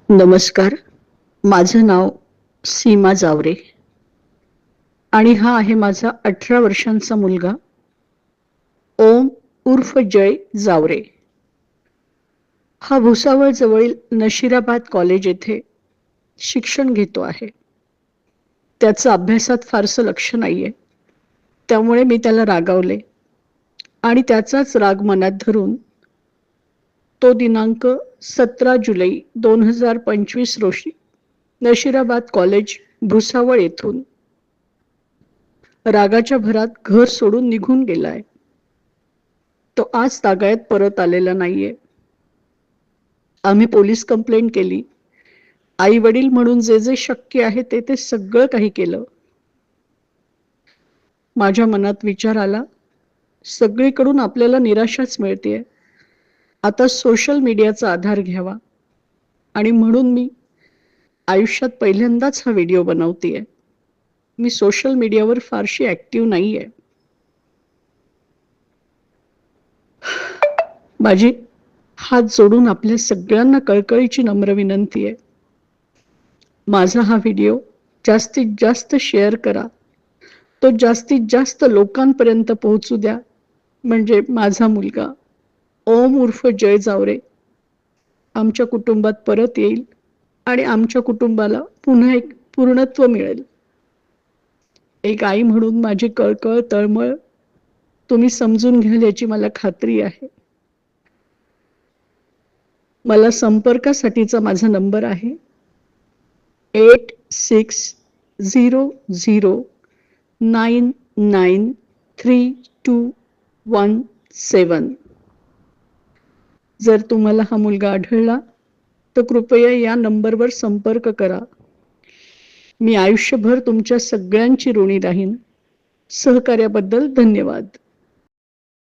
नमस्कार. माझं नाव सीमा जावरे आणि हा आहे माझा 18 वर्षांचा मुलगा ओम उर्फ जय जावरे. हा भुसावळ जवळील नशिराबाद कॉलेज येथे शिक्षण घेतो आहे. त्याचं अभ्यासात फारसं लक्ष नाहीये. त्यामुळे मी त्याला रागावले आणि त्याचाच राग मनात धरून तो दिनांक 17 जुलै 2025 रोजी नशिराबाद कॉलेज भुसावळ येथून रागाच्या भरात घर सोडून निघून गेलाय. तो आज तागायत परत आलेला नाहीये. आम्ही पोलीस कंप्लेंट केली. आई वडील म्हणून जे जे शक्य आहे ते ते सगळं काही केलं. माझ्या मनात विचार आला, सगळीकडून आपल्याला निराशाच मिळतेय. आता सोशल मीडियाचा आधार घ्यावा आणि म्हणून मी आयुष्यात पहिल्यांदाच हा व्हिडिओ बनवतेय. मी सोशल मीडियावर फारशी ऍक्टिव्ह नाहीये. माझी हात जोडून आपल्या सगळ्यांना कळकळीची नम्र विनंती आहे. माझा हा व्हिडिओ जास्तीत जास्त शेअर करा. तो जास्तीत जास्त लोकांपर्यंत पोहोचू द्या. म्हणजे माझा मुलगा ओम उर्फ जय जावरे आमच्या कुटुंबात परत येईल आणि आमच्या कुटुंबाला पुन्हा एक पूर्णत्व मिळेल. एक आई म्हणून माझी कळकळ तळमळ तुम्ही समजून घ्याल याची मला खात्री आहे. मला संपर्कासाठीचा माझा नंबर आहे 8600993217. जर तुम्हाला हा मुलगा आढळला तर कृपया या नंबरवर संपर्क करा. मी आयुष्यभर तुमच्या सगळ्यांची ऋणी राहीन. सहकार्याबद्दल धन्यवाद.